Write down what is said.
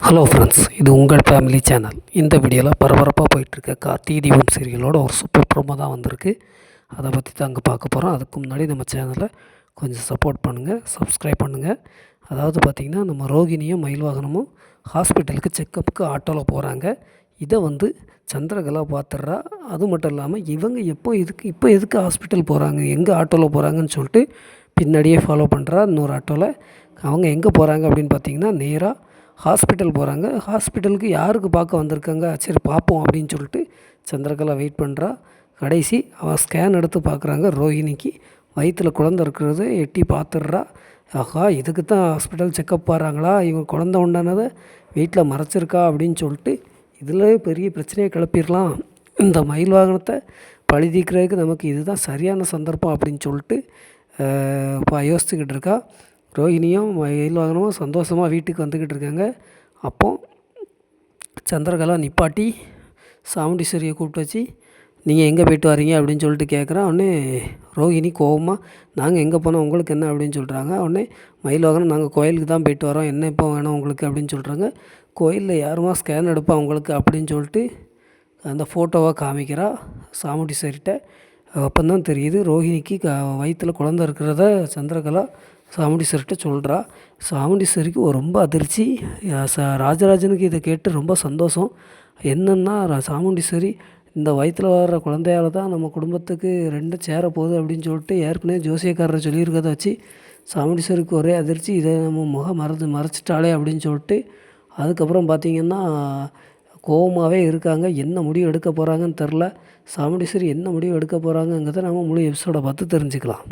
Hello friends, இது உங்கள் family channel. இந்த வீடியோவில் பரபரப்பாக போயிட்டுருக்க கார்த்திகை தீபம் சீரியலோட ஒரு சூப்பர் ப்ரோமோ தான் வந்திருக்கு. அதை பற்றி தான் அங்கே பார்க்க போகிறோம். அதுக்கு முன்னாடி நம்ம சேனலை கொஞ்சம் சப்போர்ட் பண்ணுங்கள், சப்ஸ்கிரைப் பண்ணுங்கள். அதாவது பார்த்திங்கன்னா, நம்ம ரோகிணியும் மயில்வாகனமும் ஹாஸ்பிட்டலுக்கு செக்கப்புக்கு ஆட்டோவில் போகிறாங்க. இதை சந்திரகலா பார்த்துட்றா. அது மட்டும் இல்லாமல் இவங்க இப்போ எதுக்கு ஹாஸ்பிட்டல் போகிறாங்க, எங்கே ஆட்டோவில் போகிறாங்கன்னு சொல்லிட்டு பின்னாடியே ஃபாலோ பண்ணுறா. இன்னொரு ஆட்டோவில் அவங்க எங்கே போகிறாங்க அப்படின்னு பார்த்திங்கன்னா, நேராக ஹாஸ்பிட்டல் போகிறாங்க. ஹாஸ்பிட்டலுக்கு யாருக்கு பார்க்க வந்திருக்காங்க, சரி பார்ப்போம் அப்படின்னு சொல்லிட்டு சந்திரகலா வெயிட் பண்ணுறா. கடைசி அவள் ஸ்கேன் எடுத்து பார்க்குறாங்க. ரோஹிணிக்கு வயிற்றில் குழந்த இருக்கிறத எட்டி பார்த்துட்றா. ஆஹா, இதுக்கு தான் ஹாஸ்பிட்டல் செக்கப் போகிறாங்களா, இவங்க குழந்த உண்டானதை வீட்டில் மறைச்சிருக்கா அப்படின்னு சொல்லிட்டு இதில் பெரிய பிரச்சனையை கிளப்பிடலாம். இந்த மயில் வாகனத்தை பழி தீர்க்கிறதுக்கு நமக்கு இதுதான் சரியான சந்தர்ப்பம் அப்படின்னு சொல்லிட்டு இப்போ யோசிச்சுக்கிட்டு இருக்கா. ரோஹிணியும் மயில் வாகனமும் சந்தோஷமாக வீட்டுக்கு வந்துக்கிட்டு இருக்காங்க. அப்போது சந்திரகலா நிப்பாட்டி சாமுண்டீஸ்வரியை கூப்பிட்டு வச்சு, நீங்கள் எங்கே போய்ட்டு வரீங்க அப்படின்னு சொல்லிட்டு கேட்குறான். உடனே ரோஹிணி கோவமாக, நாங்கள் எங்கே போனோம் உங்களுக்கு என்ன அப்படின்னு சொல்கிறாங்க. உடனே மயில் வாகனம், நாங்கள் கோயிலுக்கு தான் போய்ட்டு வரோம், என்ன இப்போ வேணும் உங்களுக்கு அப்படின்னு சொல்கிறாங்க. கோயிலில் யாருமா ஸ்கேன் எடுப்பா உங்களுக்கு அப்படின்னு சொல்லிட்டு அந்த ஃபோட்டோவை காமிக்கிறா சாமுண்டீஸ்வரிகிட்ட. அப்போ தான் தெரியுது ரோஹிணிக்கு வயிற்றில் குழந்த இருக்கிறத சந்திரகலா சாமுண்டீஸ்வரிகிட்ட சொல்கிறா. சாமுண்டீஸ்வரிக்கு ரொம்ப அதிர்ச்சி. ராஜராஜனுக்கு இதை கேட்டு ரொம்ப சந்தோஷம். என்னென்னா, சாமுண்டீஸ்வரி இந்த வயிற்றில் வர்ற குழந்தையால தான் நம்ம குடும்பத்துக்கு 2 சேர போகுது அப்படின்னு சொல்லிட்டு ஏற்கனவே ஜோசியக்காரரை சொல்லியிருக்கிறத வச்சு சாமுண்டீஸ்வரிக்கு ஒரே அதிர்ச்சி. இதை நம்ம மறைச்சிட்டாளே அப்படின்னு சொல்லிட்டு அதுக்கப்புறம் பார்த்திங்கன்னா கோவமாகவே இருக்காங்க. என்ன முடிவு எடுக்க போகிறாங்கன்னு தெரில. சாமுண்டீஸ்வரி என்ன முடிவு எடுக்க போகிறாங்கங்கிறத நம்ம முழு எபிசோடை பார்த்து தெரிஞ்சுக்கலாம்.